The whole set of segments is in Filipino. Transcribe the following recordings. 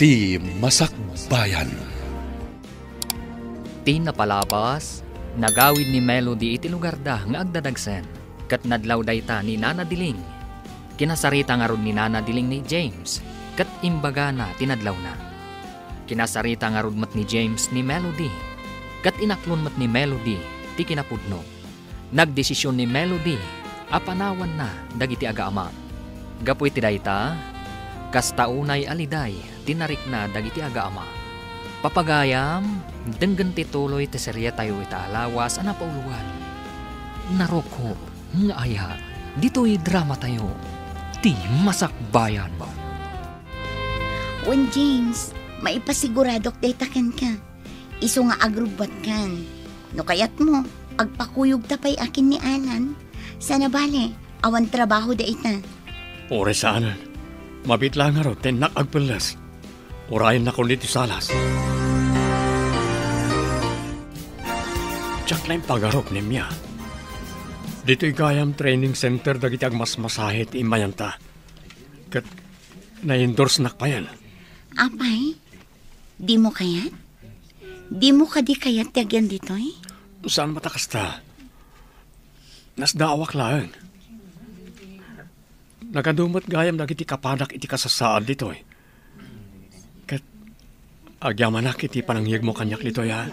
Ti Masakbayan. Ti napalabas, nagawid ni Melody iti lugar da nga agdadagsen, kat nadlaw dayta ni Nana Diling. Kinasarita nga ron ni Nana Diling ni James, kat imbaga na tinadlaw na. Kinasarita nga ron mat ni James ni Melody, kat inaklon mat ni Melody ti kinapudno. Nagdesisyon ni Melody, apanawan na dagiti agaama. Gapu iti dayta, kasta unay aliday, tinarik na dagiti agaama. Papagayam, denggan ti tuloy ti serya tayo itaalawas ana pauluan. Naroko, nga aya, dito'y drama tayo, ti Masakbayan. Wen James, maipasiguradok daytakan ka. Iso nga agrubat kan. No kayat mo, agpakuyog tapay akin ni Alan. Sana bale, awan trabaho da ita. Ore saanan, mabit lang nga ro, tenak agpelas. Orayin na ko nito salas. Tsak lang pagarok ni Mia. Dito'y gayam training center dagiti agmasmasahit imayanta. Kat na-endorse nak pa yan. Apay, di mo kayat? Di mo ka di kayat tagyan dito'y? Saan matakas ta? Nasdaawak lang. Nakadumot gayam dagiti kapanak iti kasasaan dito'y. Agyaman iti panangyag mo kanyak nito, ya?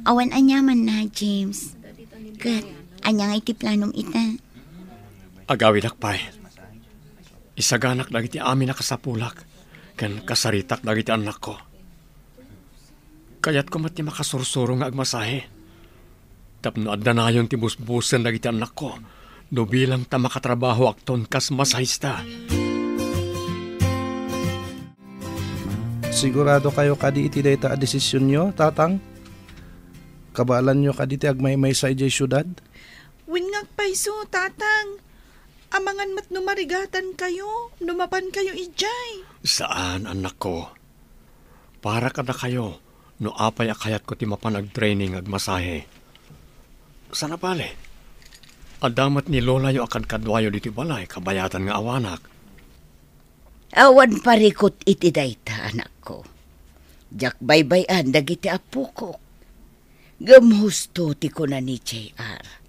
Awan anyaman na, James. Kat, anyang iti planong ita. Agawid akpay. Isaganak dagiti amin na kasapulak, kan kasaritak dagiti anak ko. Kayat ko mati makasursuro nga agmasahe. Tapno adda na yung tibusbusan dagiti anak ko, do bilang ta makatrabaho akton kas masahista. Sigurado kayo kadi iti dayta a desisyon nyo, tatang? Kabalan nyo kadi ti agmaymay sa ijay syudad? Wingag paiso, tatang. Amangan mat numarigatan kayo, numapan kayo ijay. Saan, anak ko? Para kada kayo, no apay akayat ko ti mapanag-training agmasahe. Sana pale? Adamat ni Lola yo akan kadwayo diti balay, kabayatan nga awanak. Awan parikot iti dayta, anak ko. Jak baybayan dagiti apo ko. Gamhusto ti ko na ni JR.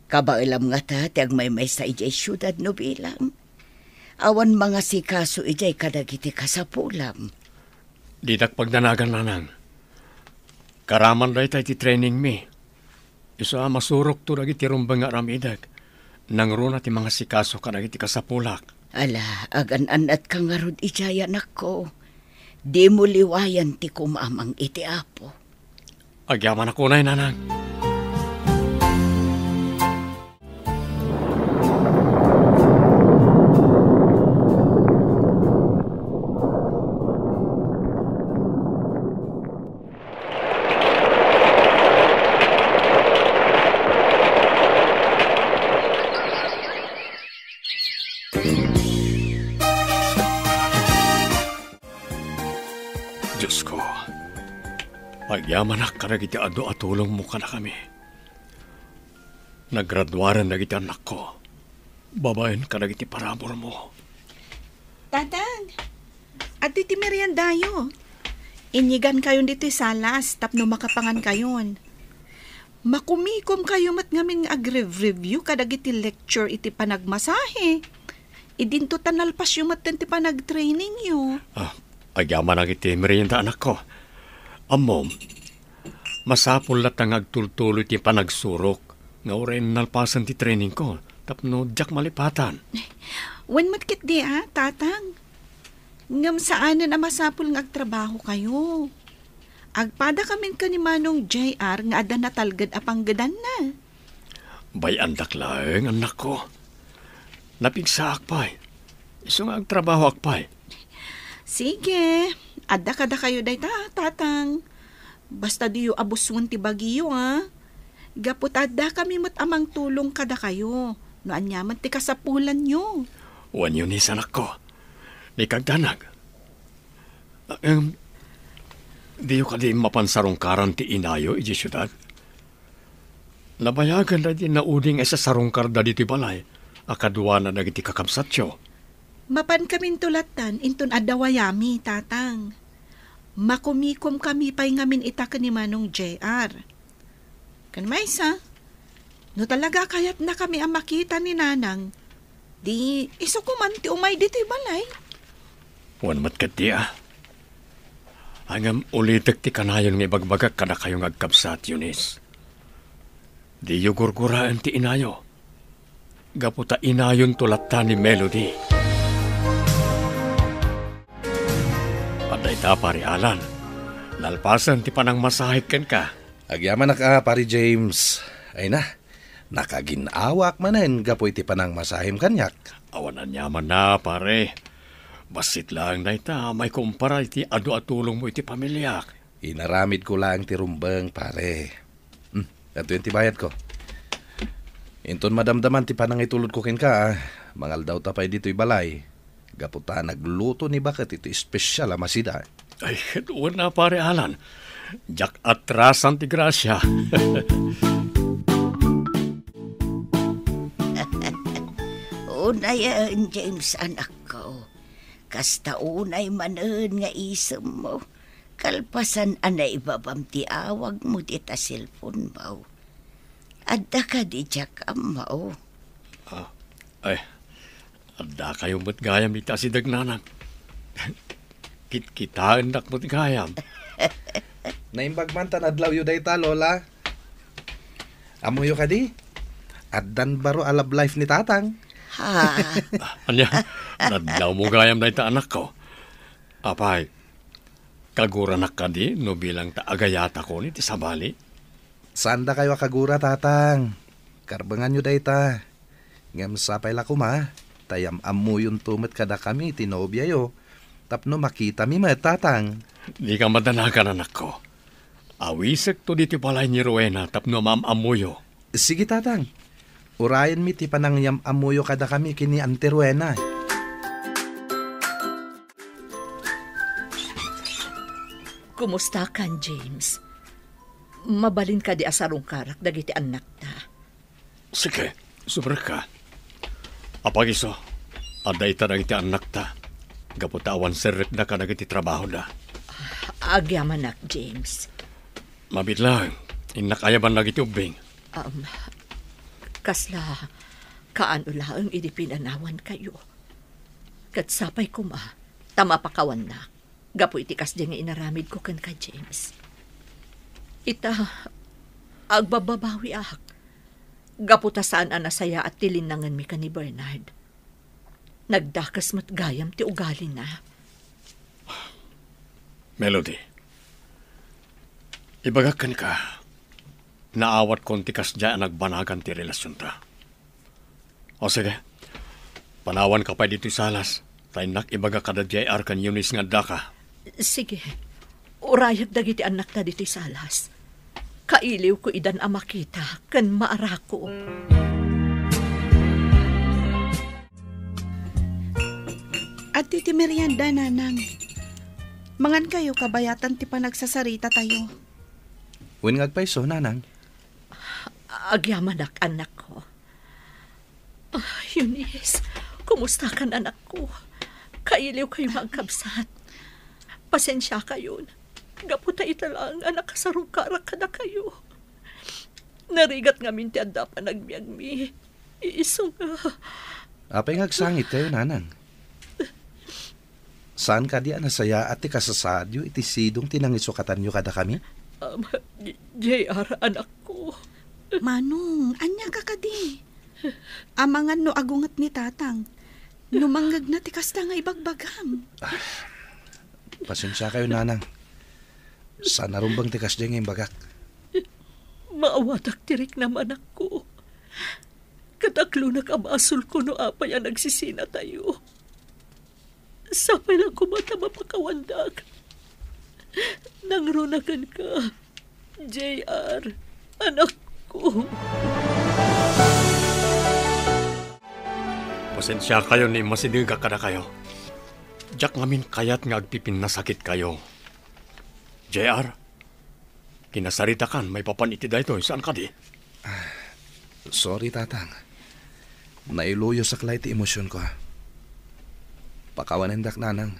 Kabailam nga ta, ti agmaymay sa ijay syudad no bilang. Awan mga sikaso ijay kadagiti kasapulam. Didak pagdanagan nanang. Karaman day tayo ti training mi. Isa masurok to dagiti rumbang nga ramidag. Nangruna ti mga sikaso kadagiti kasapulak. Ala, agan-an at kangarod ijaya nako. Di mo liwayan ti kumamang iti apo. Agyaman ako na nanang. Diyos ko, agyaman na karagiti ado at tulong mo ka na kami. Naggraduaran na giti anak ko. Babayan karagiti parabor mo. Tatang, at iti meriendayo. Inyigan kayo dito salas, tapno makapangan kayon. Makumikom kayo mat ngamin ag-review kadagiti lecture iti panagmasahe. Idinto tanalpas yung mat ti panag-training yo. Agyaman ang iti merienda anak ko. Amom, masapul lat ang agtultuloy ti panagsurok. Nga orin nalpasan ti training ko. Tapno jak malipatan. Wen matkit di tatang. Ngam saanan na masapul ng agtrabaho kayo. Agpada kamin ka ni Manong JR nga ada natalgad apanggadan na. Bay andak lang, anak ko. Napigsa akpay. Iso nga agtrabaho akpay. Sige, ada kada kayo day tatang. Basta diyo abusun ti bagiyo Gapot ada kami mat amang tulong kada kayo. No anyaman ti kasapulan nyo. Wan yun anak ko. Di kagdanag. Diyo ka di mapansarong karan ti inayo iji syudad. Nabayagan na di nauding sa sarong karda dito balay. Akadwa na nagiti kakabsatyo. Mapan kamin tulatan inton adawayami, tatang. Makumikom kami pa'y ngamin ita ni Manong JR. Kan maysa, no talaga kayat na kami ang makita ni Nanang, di iso kuman ti umay dito'y balay. Wan mat kat di Hangam ulitek ti kanayon ng ibagbagak kada kayong agkabsat, Eunice. Di yu gurguraan ti inayo. Gaputa inayon tulatan ni Melody. Paday ta pari Alan. Lalpasan ti panang masahik ken ka. Agyaman na ka, pari James. Ay na, nakaginawak manen gapoy ti panang masahim kanyak. Awanan yaman na, pare. Basit lang na ita, may kumpara iti adu-atulong mo iti pamilyak. Inaramid ko lang ti rumbang, pare. Ito yung tibayad ko. Inton madamdaman ti panang itulod ko ken ka, mangal daw tapay dito'y balay. Gaputa nagluto ni bakit ito espesyal amasida. Ay, doon na pare Alan. Jak atrasan ti grasya. Unayan, James, anak ko. Kasta unay manen nga isem mo. Kalpasan anay babam ti awag mo di ta cellphone mo. Adda ka di jak amaw. Ay, adda kayo mo't gayam ita si Dagnanang. Kitkitaan dak mo't gayam. Naimbagman tan adlaw yu dayta, Lola. Amuyo ka di? Addan baro alab life ni tatang. Ha? Anya, nadlaw mo gayam na ita anak ko. Apay, kaguranak ka di no bilang taagayata ko ni ti sabali. Saan da kayo kagura, tatang? Karbangan nyo dayta. Ngam sapay la kuma. Tayam amuyon tumet kada kami tinobya yo. Tapno makita mi met, tatang. Di ka madanagan anak ko. Awisek to diti balay ni Rowena tapno amuyo. Sige, tatang. Urayan mi ti panangyam amuyo kada kami kini Ante Rowena. Kumusta kan, James? Mabalin ka di asarong karak dagiti anak ta. Sige, sobra ka. Apagiso, aday ta dagiti anak ta. Gaputawan serrek na ka dagiti trabaho da. Agyaman nak, James. Mabitlang, inakayaban dagiti ubing. Kasla, kaano lang idipinanawan kayo. Katsapay ko ma, tama pa kawan na. Gapo itikas di nga inaramid ko kan ka, James. Ita, agbababawi ak. Gaputa saan anasaya at tilinangan mi ka ni Bernard. Nagdakas mat gayam ti ugali na. Melody, ibagak kan ka. Naawat kon tikas dyan nagbanagan ti relasyon ta. O sige, panawan ka pa dito salas. Tayo ibaga kada JR kan Eunice nga daka. Sige, urayag dagiti anak ta dito salas. Kailiw ko idan ang makita, kan maarako. At ti merienda, Nanang. Mangan kayo kabayatan ti panagsasarita tayo. Uwin ngagpaiso, nanang. Agyaman anak ko. Eunice, kumusta kan anak ko? Kailiw kayo magkabsat. Pasensya kayo. Gaputa ita lang anak kasarong karak ka na kayo. Narigat nga minti anda pa nagbiag mi. Iiso nga. Apay ngagsangit kayo, nanang. Saan ka di anasaya at ti kasasadyo iti sidong tinangisukatan nyo kada kami? JR, anak ko. Manong, anya ka kadi. Amangan no agungat ni tatang. Numanggag na tikas na nga ibagbagam. Pasensya kayo, nanang. Sana rumbang tikas dyan ngayong bagak. Maawatak tirik naman ako. Kataklo na kamasul ko no apay ang nagsisina tayo. Sapay lang kumata mapakawandag. Nangrunakan ka, JR, anak ko. Pasensya kayo ni masidiga kada kayo. Jak ngamin kayat nga agpipin na sakit kayo. JR, kinasarita kan, may papaniti da ito. Saan ka di? Sorry, tatang. Nailuyo sa klay ti emosyon ko. Pakawanendak nanang.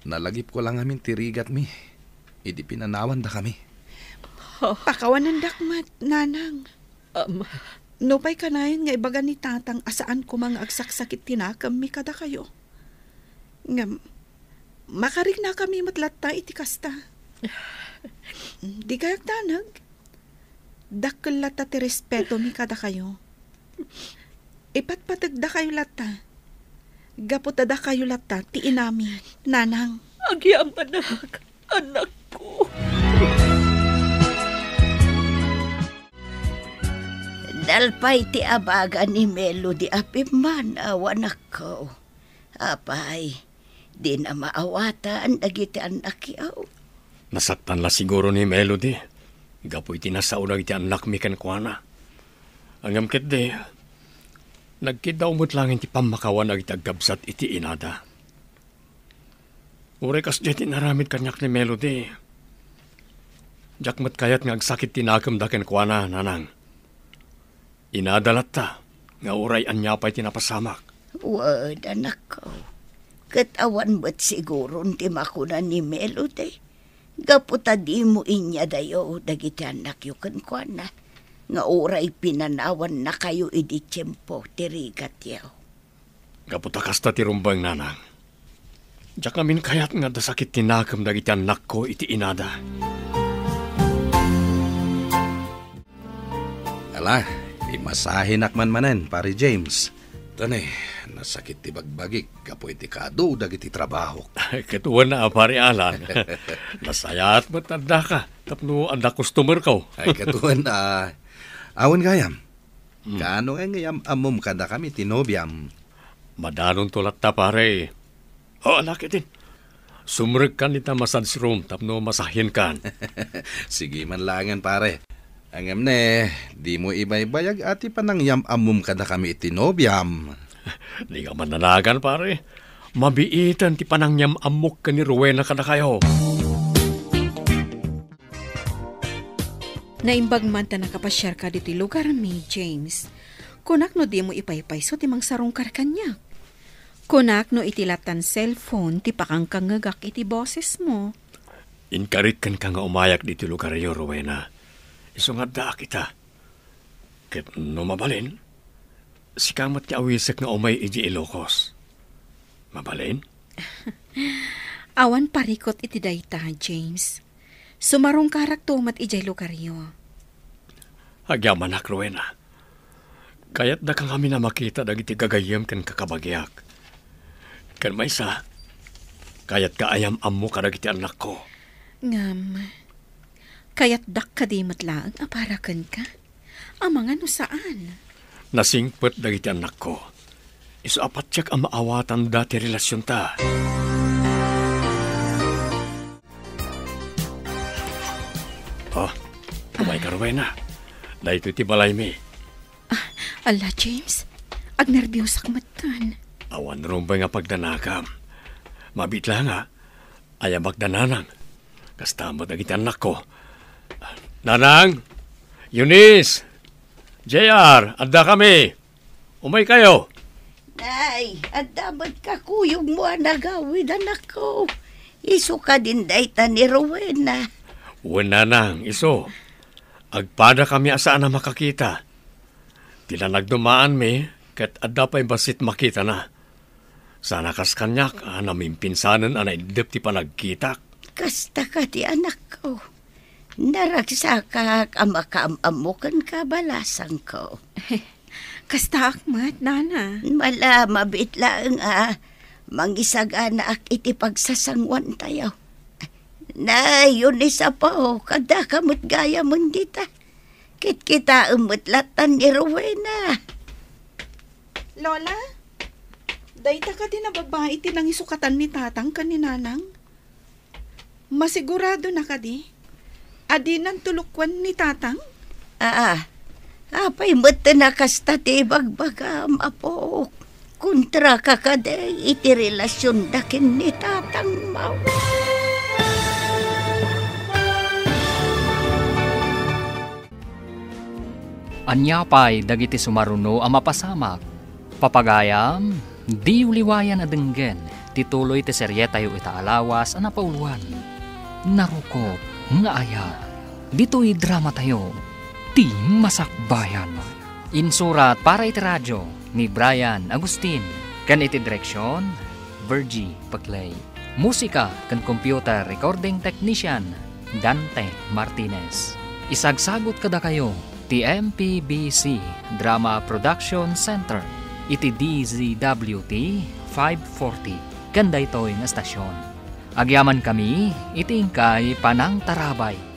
Nalagip ko lang amin tirigat mi. Idi pinanawan da kami. Pakawanan dakmat, nanang. Nupay kanayon nga ibaga ni tatang asaan ko mga agsaksakit tinakam mi kada kayo. Nga, makarig na kami matlatta iti kasta. Di kayak tanag. Dakkel lata ti respeto mi kada kayo. Ipatpatag da kayo lata. Gaputada kayo lata ti inami, nanang. Agyam anak ko. Dalpay ti abaga ni Melody apiman awan ako. Apay, di na maawatan dagiti anak yaw. Nasaktan la siguro ni Melody. Gapoy tinasaunag iti anak mi ken kuana. Angam ket de, nagkidaw mo't lang iti pamakawan ag itagkabsat iti inada. Ure kas di tinaramid kanyak ni Melody. Jakmat kayat nga agsakit tinakam da ken kuana, nanang. Inadalat ta, nga uray anyapay tinapasamak. Wad, anak ko. Katawan ba't siguro ti makunan ni Melody? Gaputa di mo inya dayo dagiti anak yu kankwana. Nga uray pinanawan na kayo idi tiyempo tirigat yaw. Gaputa kasta ti rumbang, nanang. Diyak namin kayat nga dasakit tinakam dagiti anak ko iti inada. Ala, imasahin akman manen, pare James. Tanay, nasakit ti bagbagik, kapoy ti kado dagiti trabaho. Katuan na, pare Alan. Nasaya at matanda ka, tapno anda customer ko. Ay katuan na, awan gayam. Kaano ngayam amom kada kami tinobyam. Madanong tulat ta, pare. O, anak din. Sumreg kan ita massage room, tapno masahin kan. Sige man langan, pare. Angam ne, di mo ibay-bayag ati panangyam amom kada kami itinobyam. Di ka mananagan, pare. Mabiitan ti panangyam amok ka ni Rowena kada kayo. Naimbag man ta nakapasyar ka dito lugar mi, James. Kunak no di mo ipaypayso ti mang sarungkar kanyak. Kunak no itilatan cellphone ti pakangkangagak iti boses mo. Inkarit kan ka nga umayak dito lugar yo, Rowena. Isungad da kita. Ket no mabalin, si kamat ti awisek nga umay iji Ilocos. Mabalin? Awan parikot iti dayta, James. Sumarong karak tumat ijay lugaryo. Agyaman ak, Rowena. Kayat da kang kami na makita dagiti gagayam kan kakabagyak. Kan may sa, kayat ka ayam ammo ka dagiti anak ko. Ngam, kayat dak kadimat lang aparakan ka? Amang ano saan? Nasingpet dagiti anak ko. Isu apat siyak ang maawatan dati relasyon ta. Oh, umay ka, Rowena. Dahito iti balay mi. Ala, James. Agnervyos akmatan. Awan rumbay nga pagdanakam. Mabitla nga. Aya magdananang. Kastamo dagiti anak ko. Nanang! Eunice! JR! Adda kami! Umay kayo! Nay, at dapat kakuyog mo ang nagawid, anak ko. Isu ka din dayta ni Rowena. Wala nang, iso. Agpada kami asaan na makakita. Tila nagdumaan mi, kat adda pa'y basit makita na. Sana kas kanyak, namin pinsanan anay dip ti panagkitak. Kasta ka ti anak ko. Naragsakak amakaamamukan ka balasang ko. Kasta akmat, nana. Mala, mabitlaang mangisaga na ak iti pagsasangwan tayo. Na, yun isa pa kada kamot gaya mo dita. Kit kita umutlatan ni Rowena. Lola, dayta ka din na babae tinang isukatan ni tatang kaninanang. Masigurado na ka di? Adi ng tulukwan ni tatang? Apay mata na kasta ti bagbagam, apo. Kontra ka kaday iti relasyon dakin ni tatang mau. Anyapay dagiti sumaruno ang mapasamak. Papagayam, Di uliwayan adenggen, tituloy ti serye tayo itaalawas ana pauluan. Narukop nga aya. Dito'y drama tayo, ti Masakbayan. Insurat para iti radyo ni Brian Agustin. Kan iti direksyon, Virgie Paclay. Musika kan computer recording technician, Dante Martinez. Isagsagot kada kayo, ti MPBC Drama Production Center. Iti DZWT 540. Ganda ito'y nga stasyon. Agyaman kami, iti ingkay Panang Tarabay.